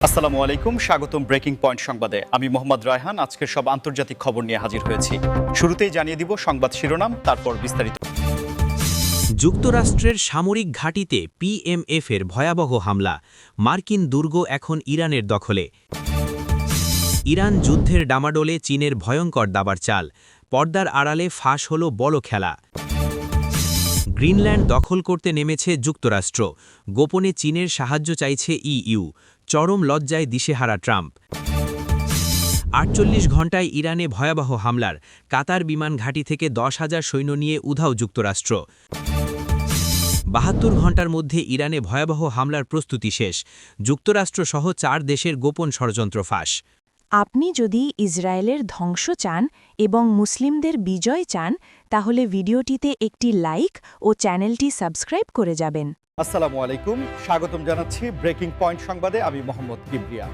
আসসালামু আলাইকুম, স্বাগতম ব্রেকিং পয়েন্ট সংবাদে। আমি মোহাম্মদ রায়হান আজকের সব আন্তর্জাতিক খবর নিয়ে হাজির হয়েছি। শুরুতেই জানিয়ে দিব সংবাদ শিরোনাম, তারপর বিস্তারিত। যুক্তরাষ্ট্রের সামরিক ঘাঁটিতে পিএমএফের ভয়াবহ হামলা, মার্কিন দুর্গ এখন ইরানের দখলে। ইরান যুদ্ধের ডামাডোলে চীনের ভয়ঙ্কর দাবার চাল, পর্দার আড়ালে ফাঁস হল বড় খেলা। গ্রিনল্যান্ড দখল করতে নেমেছে যুক্তরাষ্ট্র, গোপনে চীনের সাহায্য চাইছে ইইউ, চরম লজ্জায় দিশেহারা ট্রাম্প। ৪৮ ঘণ্টায় ইরানে ভয়াবহ হামলার, কাতার বিমান ঘাঁটি থেকে ১০,০০০ সৈন্য নিয়ে উধাও যুক্তরাষ্ট্র। ৭২ ঘণ্টার মধ্যে ইরানে ভয়াবহ হামলার প্রস্তুতি শেষ, যুক্তরাষ্ট্রসহ ৪ দেশের গোপন ষড়যন্ত্র ফাঁস। আপনি যদি ইসরায়েলের ধ্বংস চান এবং মুসলিমদের বিজয় চান, তাহলে ভিডিওটিতে একটি লাইক ও চ্যানেলটি সাবস্ক্রাইব করে যাবেন। আসসালামু আলাইকুম, স্বাগতম জানাচ্ছি ব্রেকিং পয়েন্ট সংবাদে। আমি মোহাম্মদ কিবরিয়া।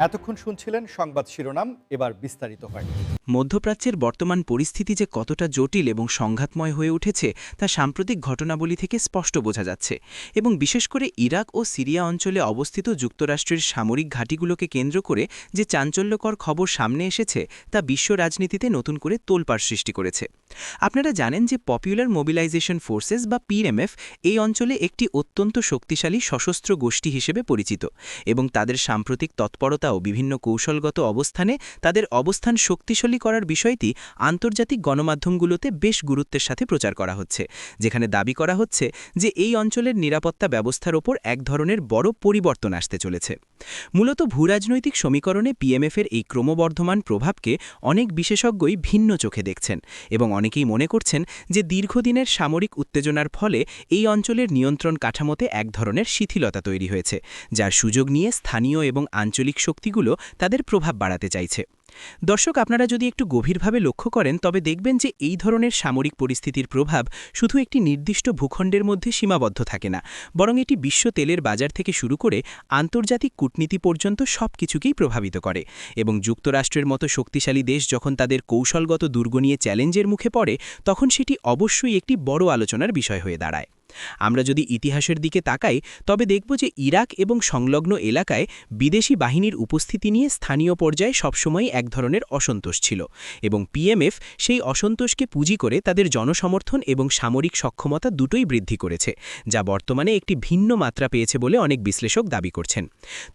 এতক্ষণ শুনছিলেন সংবাদ শিরোনাম, এবার বিস্তারিত হয়। মধ্যপ্রাচ্যের বর্তমান পরিস্থিতি যে কতটা জটিল এবং সংঘাতময় হয়ে উঠেছে তা সাম্প্রতিক ঘটনাবলী থেকে স্পষ্ট বোঝা যাচ্ছে, এবং বিশেষ করে ইরাক ও সিরিয়া অঞ্চলে অবস্থিত যুক্তরাষ্ট্রের সামরিক ঘাঁটিগুলোকে কেন্দ্র করে যে চাঞ্চল্যকর খবর সামনে এসেছে তা বিশ্ব রাজনীতিতে নতুন করে তোলপাড় সৃষ্টি করেছে। আপনারা জানেন যে পপুলার মোবিলাইজেশন ফোর্সেস বা পিএমএফ এই অঞ্চলে একটি অত্যন্ত শক্তিশালী সশস্ত্র গোষ্ঠী হিসেবে পরিচিত, এবং তাদের সাম্প্রতিক তৎপরতা ও বিভিন্ন কৌশলগত অবস্থানে তাদের অবস্থান শক্তিশালী করার বিষয়টি আন্তর্জাতিক গণমাধ্যমগুলোতে বেশ গুরুত্বের সাথে প্রচার করা হচ্ছে, যেখানে দাবি করা হচ্ছে যে এই অঞ্চলের নিরাপত্তা ব্যবস্থার ওপর এক ধরনের বড় পরিবর্তন আসতে চলেছে। মূলত ভূরাজনৈতিক সমীকরণে পিএমএফের এই ক্রমবর্ধমান প্রভাবকে অনেক বিশেষজ্ঞই ভিন্ন চোখে দেখছেন, এবং অনেকেই মনে করছেন যে দীর্ঘদিনের সামরিক উত্তেজনার ফলে এই অঞ্চলের নিয়ন্ত্রণ কাঠামোতে এক ধরনের শিথিলতা তৈরি হয়েছে, যার সুযোগ নিয়ে স্থানীয় এবং আঞ্চলিক শক্তিগুলো তাদের প্রভাব বাড়াতে চাইছে। দর্শক, আপনারা যদি একটু গভীরভাবে লক্ষ্য করেন তবে দেখবেন যে এই ধরনের সামরিক পরিস্থিতির প্রভাব শুধু একটি নির্দিষ্ট ভূখণ্ডের মধ্যে সীমাবদ্ধ থাকে না, বরং এটি বিশ্ব তেলের বাজার থেকে শুরু করে আন্তর্জাতিক কূটনীতি পর্যন্ত সবকিছুকেই প্রভাবিত করে, এবং যুক্তরাষ্ট্রের মতো শক্তিশালী দেশ যখন তাদের কৌশলগত দুর্গ নিয়ে চ্যালেঞ্জের মুখে পড়ে, তখন সেটি অবশ্যই একটি বড় আলোচনার বিষয় হয়ে দাঁড়ায়। আমরা যদি ইতিহাসের দিকে তাকাই তবে দেখব যে ইরাক এবং সংলগ্ন এলাকায় বিদেশি বাহিনীর উপস্থিতি নিয়ে স্থানীয় পর্যায়ে সবসময় এক ধরনের অসন্তোষ ছিল, এবং পিএমএফ সেই অসন্তোষকে পুঁজি করে তাদের জনসমর্থন এবং সামরিক সক্ষমতা দুটোই বৃদ্ধি করেছে, যা বর্তমানে একটি ভিন্ন মাত্রা পেয়েছে বলে অনেক বিশ্লেষক দাবি করছেন।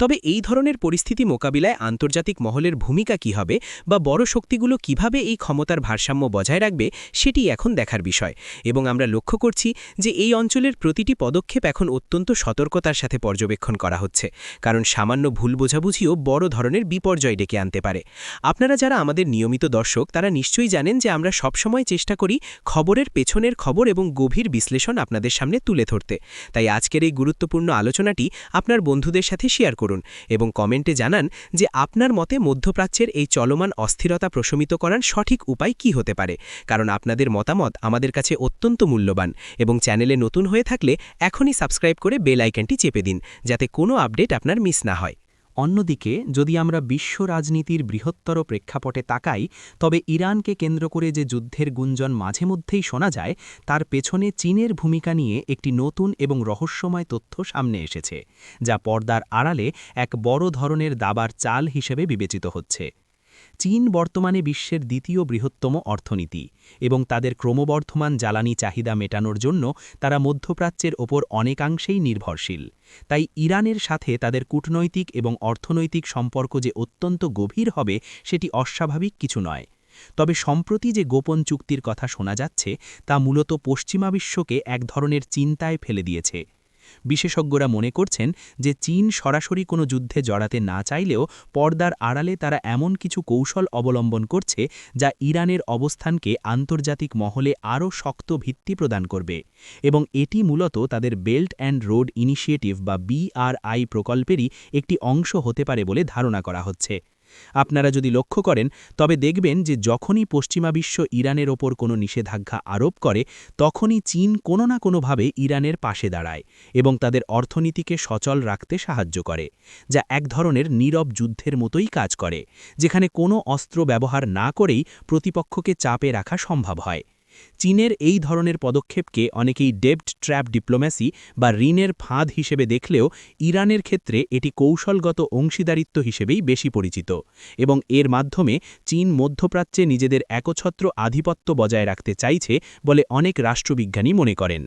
তবে এই ধরনের পরিস্থিতি মোকাবিলায় আন্তর্জাতিক মহলের ভূমিকা কী হবে বা বড় শক্তিগুলো কিভাবে এই ক্ষমতার ভারসাম্য বজায় রাখবে সেটি এখন দেখার বিষয়, এবং আমরা লক্ষ্য করছি যে এই অঞ্চলের প্রতিটি পদক্ষেপ এখন অত্যন্ত সতর্কতার সাথে পর্যবেক্ষণ করা হচ্ছে, কারণ সামান্য ভুল বোঝাবুঝিও বড় ধরনের বিপর্যয় ডেকে আনতে পারে। আপনারা যারা আমাদের নিয়মিত দর্শক তারা নিশ্চয়ই জানেন যে আমরা সবসময় চেষ্টা করি খবরের পেছনের খবর এবং গভীর বিশ্লেষণ আপনাদের সামনে তুলে ধরতে। তাই আজকের এই গুরুত্বপূর্ণ আলোচনাটি আপনার বন্ধুদের সাথে শেয়ার করুন এবং কমেন্টে জানান যে আপনার মতে মধ্যপ্রাচ্যের এই চলমান অস্থিরতা প্রশমিত করার সঠিক উপায় কী হতে পারে, কারণ আপনাদের মতামত আমাদের কাছে অত্যন্ত মূল্যবান। এবং চ্যানেলে নতুন হয়ে থাকলে এখনই সাবস্ক্রাইব করে বেল আইকনটি চেপে দিন, যাতে কোনো আপডেট আপনার মিস না হয়। অন্যদিকে যদি আমরা বিশ্ব রাজনীতির বৃহত্তর প্রেক্ষাপটে তাকাই তবে ইরানকে কেন্দ্র করে যে যুদ্ধের গুঞ্জন মাঝে মধ্যেই শোনা যায় তার পেছনে চীনের ভূমিকা নিয়ে একটি নতুন এবং রহস্যময় তথ্য সামনে এসেছে, যা পর্দার আড়ালে এক বড় ধরনের দাবার চাল হিসেবে বিবেচিত হচ্ছে। চীন বর্তমানে বিশ্বের দ্বিতীয় বৃহত্তম অর্থনীতি, এবং তাদের ক্রমবর্ধমান জ্বালানি চাহিদা মেটানোর জন্য তারা মধ্যপ্রাচ্যের ওপর অনেকাংশেই নির্ভরশীল। তাই ইরানের সাথে তাদের কূটনৈতিক এবং অর্থনৈতিক সম্পর্ক যে অত্যন্ত গভীর হবে সেটি অস্বাভাবিক কিছু নয়। তবে সম্প্রতি যে গোপন চুক্তির কথা শোনা যাচ্ছে তা মূলত পশ্চিমা বিশ্বকে এক ধরনের চিন্তায় ফেলে দিয়েছে। বিশেষজ্ঞরা মনে করছেন যে চীন সরাসরি কোনো যুদ্ধে জড়াতে না চাইলেও পর্দার আড়ালে তারা এমন কিছু কৌশল অবলম্বন করছে যা ইরানের অবস্থানকে আন্তর্জাতিক মহলে আরও শক্ত ভিত্তি প্রদান করবে, এবং এটি মূলত তাদের বেল্ট অ্যান্ড রোড ইনিশিয়েটিভ বা BRI প্রকল্পেরই একটি অংশ হতে পারে বলে ধারণা করা হচ্ছে। আপনারা যদি লক্ষ্য করেন তবে দেখবেন যে যখনই পশ্চিমা বিশ্ব ইরানের ওপর কোনো নিষেধাজ্ঞা আরোপ করে তখনই চীন কোনো না কোনোভাবে ইরানের পাশে দাঁড়ায় এবং তাদের অর্থনীতিকে সচল রাখতে সাহায্য করে, যা এক ধরনের নীরব যুদ্ধের মতোই কাজ করে, যেখানে কোনো অস্ত্র ব্যবহার না করেই প্রতিপক্ষকে চাপে রাখা সম্ভব হয়। চীনের এই ধরনের পদক্ষেপকে অনেকেই ডেব্ট ট্র্যাপ ডিপ্লোম্যাসি বা ঋণের ফাঁদ হিসেবে দেখলেও ইরানের ক্ষেত্রে এটি কৌশলগত অংশীদারিত্ব হিসেবেই বেশি পরিচিত এবং এর মাধ্যমে চীন মধ্যপ্রাচ্যে নিজেদের একছত্র আধিপত্য বজায় রাখতে চাইছে বলে অনেক রাষ্ট্রবিজ্ঞানী মনে করেন।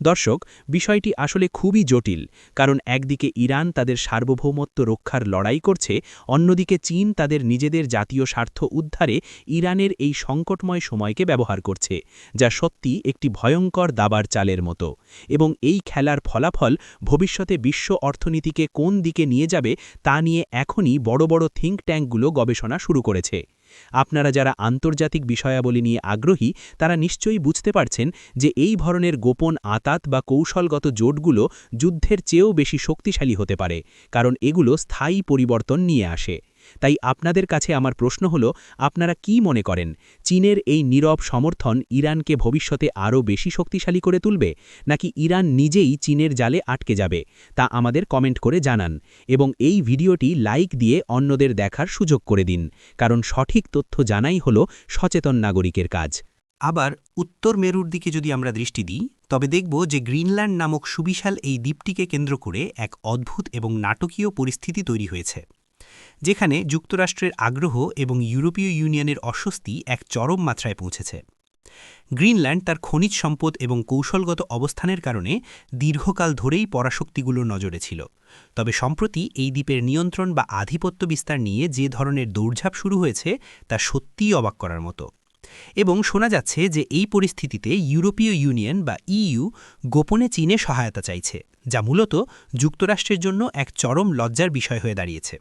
দর্শক, বিষয়টি আসলে খুবই জটিল, কারণ একদিকে ইরান তাদের সার্বভৌমত্ব রক্ষার লড়াই করছে, অন্যদিকে চীন তাদের নিজেদের জাতীয় স্বার্থ উদ্ধারে ইরানের এই সংকটময় সময়কে ব্যবহার করছে, যা সত্যি একটি ভয়ঙ্কর দাবার চালের মতো। এবং এই খেলার ফলাফল ভবিষ্যতে বিশ্ব অর্থনীতিকে কোন দিকে নিয়ে যাবে তা নিয়ে এখনই বড় বড় থিঙ্ক ট্যাঙ্কগুলো গবেষণা শুরু করেছে। আপনারা যারা আন্তর্জাতিক বিষয়াবলী নিয়ে আগ্রহী তারা নিশ্চয়ই বুঝতে পারছেন যে এই ধরনের গোপন আঁতাত বা কৌশলগত জোটগুলো যুদ্ধের চেয়েও বেশি শক্তিশালী হতে পারে, কারণ এগুলো স্থায়ী পরিবর্তন নিয়ে আসে। তাই আপনাদের কাছে আমার প্রশ্ন হলো, আপনারা কি মনে করেন, চীনের এই নীরব সমর্থন ইরানকে ভবিষ্যতে আরও বেশি শক্তিশালী করে তুলবে, নাকি ইরান নিজেই চীনের জালে আটকে যাবে? তা আমাদের কমেন্ট করে জানান এবং এই ভিডিওটি লাইক দিয়ে অন্যদের দেখার সুযোগ করে দিন, কারণ সঠিক তথ্য জানাই হলো সচেতন নাগরিকের কাজ। আবার উত্তর মেরুর দিকে যদি আমরা দৃষ্টি দিই, তবে দেখব যে গ্রিনল্যান্ড নামক সুবিশাল এই দ্বীপটিকে কেন্দ্র করে এক অদ্ভুত এবং নাটকীয় পরিস্থিতি তৈরি হয়েছে, যেখানে যুক্তরাষ্ট্রের আগ্রহ এবং ইউরোপীয় ইউনিয়নের অস্বস্তি এক চরম মাত্রায় পৌঁছেছে। গ্রিনল্যান্ড তার খনিজ সম্পদ এবং কৌশলগত অবস্থানের কারণে দীর্ঘকাল ধরেই পরাশক্তিগুলোর নজরে ছিল, তবে সম্প্রতি এই দ্বীপের নিয়ন্ত্রণ বা আধিপত্য বিস্তার নিয়ে যে ধরনের দৌড়ঝাঁপ শুরু হয়েছে তা সত্যিই অবাক করার মতো। এবং শোনা যাচ্ছে যে এই পরিস্থিতিতে ইউরোপীয় ইউনিয়ন বা ইইউ গোপনে চীনে সহায়তা চাইছে, যা মূলত যুক্তরাষ্ট্রের জন্য এক চরম লজ্জার বিষয় হয়ে দাঁড়িয়েছে।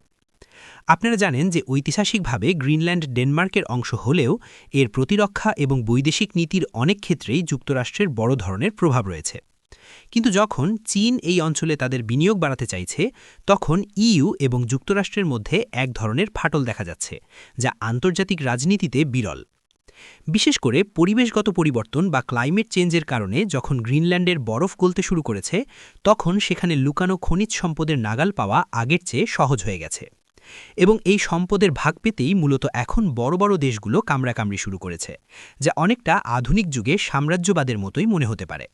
আপনারা জানেন যে ঐতিহাসিকভাবে গ্রিনল্যান্ড ডেনমার্কের অংশ হলেও এর প্রতিরক্ষা এবং বৈদেশিক নীতির অনেক ক্ষেত্রেই যুক্তরাষ্ট্রের বড় ধরনের প্রভাব রয়েছে। কিন্তু যখন চীন এই অঞ্চলে তাদের বিনিয়োগ বাড়াতে চাইছে, তখন ইইউ এবং যুক্তরাষ্ট্রের মধ্যে এক ধরনের ফাটল দেখা যাচ্ছে, যা আন্তর্জাতিক রাজনীতিতে বিরল। বিশেষ করে পরিবেশগত পরিবর্তন বা ক্লাইমেট চেঞ্জের কারণে যখন গ্রিনল্যান্ডের বরফ গলতে শুরু করেছে, তখন সেখানে লুকানো খনিজ সম্পদের নাগাল পাওয়া আগের চেয়ে সহজ হয়ে গেছে এবং এই সম্পদের ভাগ পেতেই মূলত এখন বড় বড় দেশগুলো কামড়াকামড়ি শুরু করেছে, যা অনেকটা আধুনিক যুগে সাম্রাজ্যবাদের মতোই মনে হতে পারে।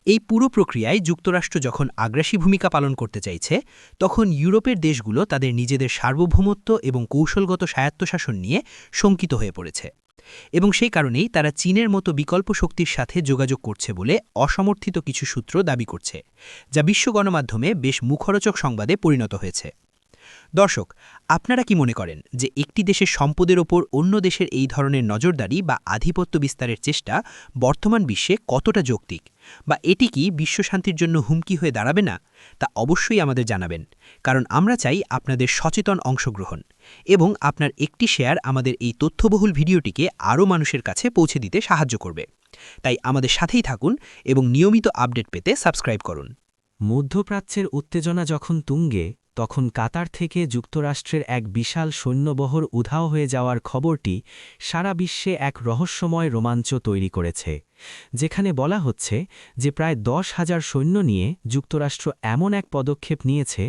এই পুরো প্রক্রিয়ায় যুক্তরাষ্ট্র যখন আগ্রাসী ভূমিকা পালন করতে চাইছে, তখন ইউরোপের দেশগুলো তাদের নিজেদের সার্বভৌমত্ব এবং কৌশলগত স্বায়ত্তশাসন নিয়ে শঙ্কিত হয়ে পড়েছে এবং সেই কারণেই তারা চীনের মতো বিকল্প শক্তির সাথে যোগাযোগ করছে বলে অসমর্থিত কিছু সূত্র দাবি করছে, যা বিশ্ব গণমাধ্যমে বেশ মুখরোচক সংবাদে পরিণত হয়েছে। দর্শক, আপনারা কি মনে করেন যে একটি দেশের সম্পদের ওপর অন্য দেশের এই ধরনের নজরদারি বা আধিপত্য বিস্তারের চেষ্টা বর্তমান বিশ্বে কতটা যৌক্তিক, বা এটি কি বিশ্বশান্তির জন্য হুমকি হয়ে দাঁড়াবে না? তা অবশ্যই আমাদের জানাবেন, কারণ আমরা চাই আপনাদের সচেতন অংশগ্রহণ এবং আপনার একটি শেয়ার আমাদের এই তথ্যবহুল ভিডিওটিকে আরও মানুষের কাছে পৌঁছে দিতে সাহায্য করবে। তাই আমাদের সাথেই থাকুন এবং নিয়মিত আপডেট পেতে সাবস্ক্রাইব করুন। মধ্যপ্রাচ্যের উত্তেজনা যখন তুঙ্গে, তখন কাতার থেকে যুক্তরাষ্ট্রের এক বিশাল সৈন্যবহর উধাও হয়ে যাওয়ার খবরটি সারা বিশ্বে এক রহস্যময় রোমাঞ্চ তৈরি করেছে, যেখানে বলা হচ্ছে যে প্রায় 10,000 সৈন্য নিয়ে যুক্তরাষ্ট্র এমন এক পদক্ষেপ নিয়েছে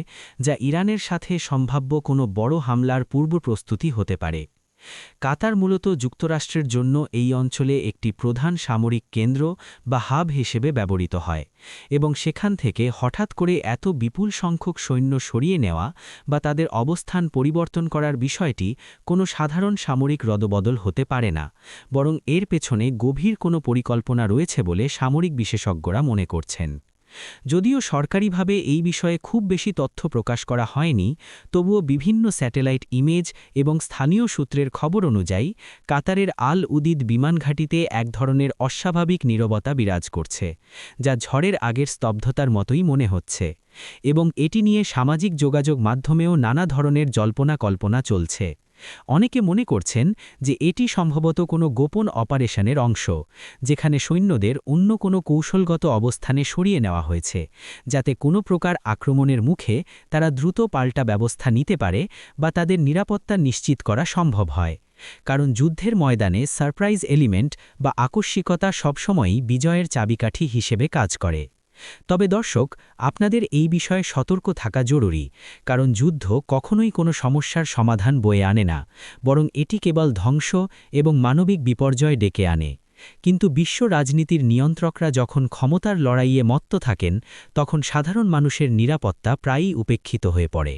যা ইরানের সাথে সম্ভাব্য কোনো বড় হামলার পূর্বপ্রস্তুতি হতে পারে। কাতার মূলত যুক্তরাষ্ট্রের জন্য এই অঞ্চলে একটি প্রধান সামরিক কেন্দ্র বা হাব হিসেবে ব্যবহৃত হয় এবং সেখান থেকে হঠাৎ করে এত বিপুল সংখ্যক সৈন্য সরিয়ে নেওয়া বা তাদের অবস্থান পরিবর্তন করার বিষয়টি কোনো সাধারণ সামরিক রদবদল হতে পারে না, বরং এর পেছনে গভীর কোনো পরিকল্পনা রয়েছে বলে সামরিক বিশেষজ্ঞরা মনে করছেন। যদিও সরকারিভাবে এই বিষয়ে খুব বেশি তথ্য প্রকাশ করা হয়নি, তবুও বিভিন্ন স্যাটেলাইট ইমেজ এবং স্থানীয় সূত্রের খবর অনুযায়ী কাতারের আল উদিদ বিমানঘাঁটিতে এক ধরনের অস্বাভাবিক নীরবতা বিরাজ করছে, যা ঝড়ের আগের স্তব্ধতার মতোই মনে হচ্ছে এবং এটি নিয়ে সামাজিক যোগাযোগ মাধ্যমেও নানা ধরনের জল্পনা কল্পনা চলছে। অনেকে মনে করছেন যে এটি সম্ভবত কোনো গোপন অপারেশনের অংশ, যেখানে সৈন্যদের অন্য কোনো কৌশলগত অবস্থানে সরিয়ে নেওয়া হয়েছে, যাতে কোনো প্রকার আক্রমণের মুখে তারা দ্রুত পাল্টা ব্যবস্থা নিতে পারে বা তাদের নিরাপত্তা নিশ্চিত করা সম্ভব হয়। কারণ যুদ্ধের ময়দানে সারপ্রাইজ এলিমেন্ট বা আকস্মিকতা সবসময়ই বিজয়ের চাবিকাঠি হিসেবে কাজ করে। তবে দর্শক, আপনাদের এই বিষয়ে সতর্ক থাকা জরুরি, কারণ যুদ্ধ কখনোই কোনো সমস্যার সমাধান বয়ে আনে না, বরং এটি কেবল ধ্বংস এবং মানবিক বিপর্যয় ডেকে আনে। কিন্তু বিশ্ব রাজনীতির নিয়ন্ত্রকরা যখন ক্ষমতার লড়াইয়ে মত্ত থাকেন তখন সাধারণ মানুষের নিরাপত্তা প্রায়ই উপেক্ষিত হয়ে পড়ে।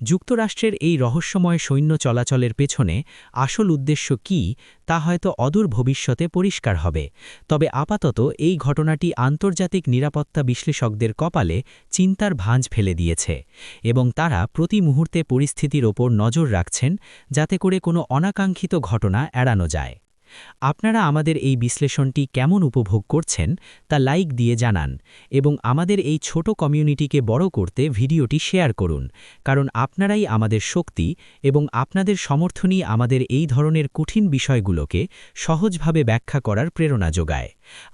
যুক্তরাষ্ট্রের এই রহস্যময় সৈন্য চলাচলের পেছনে আসল উদ্দেশ্য কী তা হয়তো অদূর ভবিষ্যতে পরিষ্কার হবে, তবে আপাতত এই ঘটনাটি আন্তর্জাতিক নিরাপত্তা বিশ্লেষকদের কপালে চিন্তার ভাঁজ ফেলে দিয়েছে এবং তারা প্রতি মুহূর্তে পরিস্থিতির ওপর নজর রাখছেন যাতে করে কোনো অনাকাঙ্ক্ষিত ঘটনা এড়ানো যায়। আপনারা আমাদের এই বিশ্লেষণটি কেমন উপভোগ করছেন তা লাইক দিয়ে জানান এবং আমাদের এই ছোট কমিউনিটিকে বড় করতে ভিডিওটি শেয়ার করুন, কারণ আপনারাই আমাদের শক্তি এবং আপনাদের সমর্থনই আমাদের এই ধরনের কঠিন বিষয়গুলোকে সহজভাবে ব্যাখ্যা করার প্রেরণা যোগায়।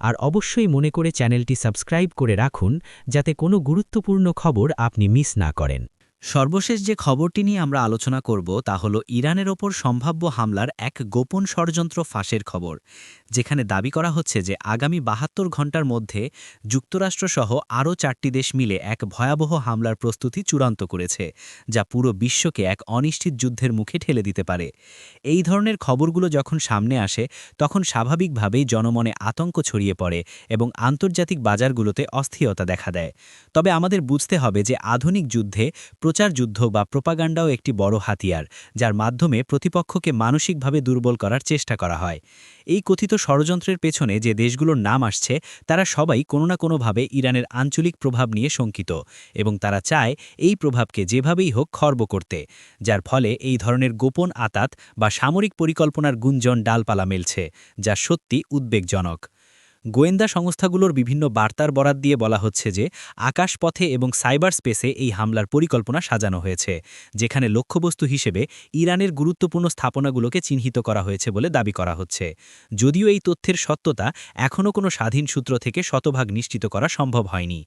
আর অবশ্যই মনে করে চ্যানেলটি সাবস্ক্রাইব করে রাখুন যাতে কোনো গুরুত্বপূর্ণ খবর আপনি মিস না করেন। সর্বশেষ যে খবরটি নিয়ে আমরা আলোচনা করব তা হল ইরানের ওপর সম্ভাব্য হামলার এক গোপন ষড়যন্ত্র ফাঁসের খবর, যেখানে দাবি করা হচ্ছে যে আগামী ৭২ ঘণ্টার মধ্যে যুক্তরাষ্ট্রসহ আরও ৪টি দেশ মিলে এক ভয়াবহ হামলার প্রস্তুতি চূড়ান্ত করেছে, যা পুরো বিশ্বকে এক অনিশ্চিত যুদ্ধের মুখে ঠেলে দিতে পারে। এই ধরনের খবরগুলো যখন সামনে আসে তখন স্বাভাবিকভাবেই জনমনে আতঙ্ক ছড়িয়ে পড়ে এবং আন্তর্জাতিক বাজারগুলোতে অস্থিরতা দেখা দেয়। তবে আমাদের বুঝতে হবে যে আধুনিক যুদ্ধে প্রচার যুদ্ধ বা প্রোপাগান্ডাও একটি বড় হাতিয়ার, যার মাধ্যমে প্রতিপক্ষকে মানসিকভাবে দুর্বল করার চেষ্টা করা হয়। এই কথিত ষড়যন্ত্রের পেছনে যে দেশগুলোর নাম আসছে তারা সবাই কোনো না কোনোভাবে ইরানের আঞ্চলিক প্রভাব নিয়ে শঙ্কিত এবং তারা চায় এই প্রভাবকে যেভাবেই হোক খর্ব করতে, যার ফলে এই ধরনের গোপন আতাত বা সামরিক পরিকল্পনার গুঞ্জন ডালপালা মেলছে, যা সত্যি উদ্বেগজনক। গোয়েন্দা সংস্থাগুলোর বিভিন্ন বার্তার বরাত দিয়ে বলা হচ্ছে যে আকাশপথে এবং সাইবার স্পেসে এই হামলার পরিকল্পনা সাজানো হয়েছে, যেখানে লক্ষ্যবস্তু হিসেবে ইরানের গুরুত্বপূর্ণ স্থাপনাগুলোকে চিহ্নিত করা হয়েছে বলে দাবি করা হচ্ছে। যদিও এই তথ্যের সত্যতা এখনও কোনো স্বাধীন সূত্র থেকে শতভাগ নিশ্চিত করা সম্ভব হয়নি।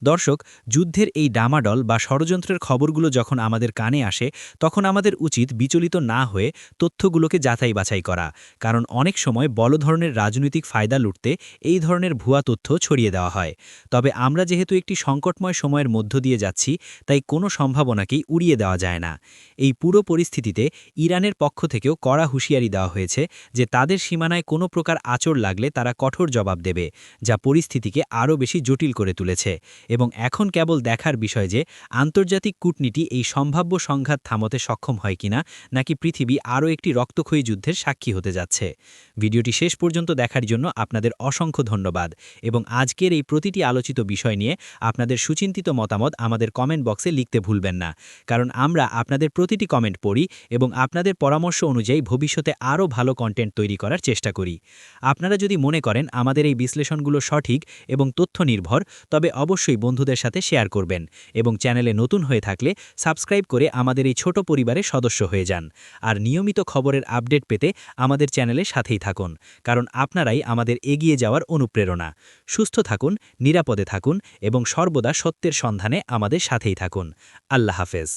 দর্শক, যুদ্ধের এই ডামাডল বা ষড়যন্ত্রের খবরগুলো যখন আমাদের কানে আসে তখন আমাদের উচিত বিচলিত না হয়ে তথ্যগুলোকে যাচাই বাছাই করা, কারণ অনেক সময় বড় ধরনের রাজনৈতিক ফায়দা লুটতে এই ধরনের ভুয়া তথ্য ছড়িয়ে দেওয়া হয়। তবে আমরা যেহেতু একটি সংকটময় সময়ের মধ্য দিয়ে যাচ্ছি, তাই কোনো সম্ভাবনাকেই উড়িয়ে দেওয়া যায় না। এই পুরো পরিস্থিতিতে ইরানের পক্ষ থেকেও কড়া হুঁশিয়ারি দেওয়া হয়েছে যে তাদের সীমানায় কোনো প্রকার আঁচড় লাগলে তারা কঠোর জবাব দেবে, যা পরিস্থিতিকে আরও বেশি জটিল করে তুলেছে। এবং এখন কেবল দেখার বিষয় যে আন্তর্জাতিক কূটনীতি এই সম্ভাব্য সংঘাত থামাতে সক্ষম হয় কিনা, নাকি পৃথিবী আরও একটি রক্তক্ষয়ী যুদ্ধের সাক্ষী হতে যাচ্ছে। ভিডিওটি শেষ পর্যন্ত দেখার জন্য আপনাদের অসংখ্য ধন্যবাদ এবং আজকের এই প্রতিটি আলোচিত বিষয় নিয়ে আপনাদের সুচিন্তিত মতামত আমাদের কমেন্ট বক্সে লিখতে ভুলবেন না, কারণ আমরা আপনাদের প্রতিটি কমেন্ট পড়ি এবং আপনাদের পরামর্শ অনুযায়ী ভবিষ্যতে আরও ভালো কন্টেন্ট তৈরি করার চেষ্টা করি। আপনারা যদি মনে করেন আমাদের এই বিশ্লেষণগুলো সঠিক এবং তথ্য নির্ভর, তবে অবশ্যই বন্ধুদের সাথে শেয়ার করবেন এবং চ্যানেলে নতুন হয়ে থাকলে সাবস্ক্রাইব করে আমাদের এই ছোট পরিবারের সদস্য হয়ে যান। আর নিয়মিত খবরের আপডেট পেতে আমাদের চ্যানেলের সাথেই থাকুন, কারণ আপনারাই আমাদের এগিয়ে যাওয়ার অনুপ্রেরণা। সুস্থ থাকুন, নিরাপদে থাকুন এবং সর্বদা সত্যের সন্ধানে আমাদের সাথেই থাকুন। আল্লাহ হাফেজ।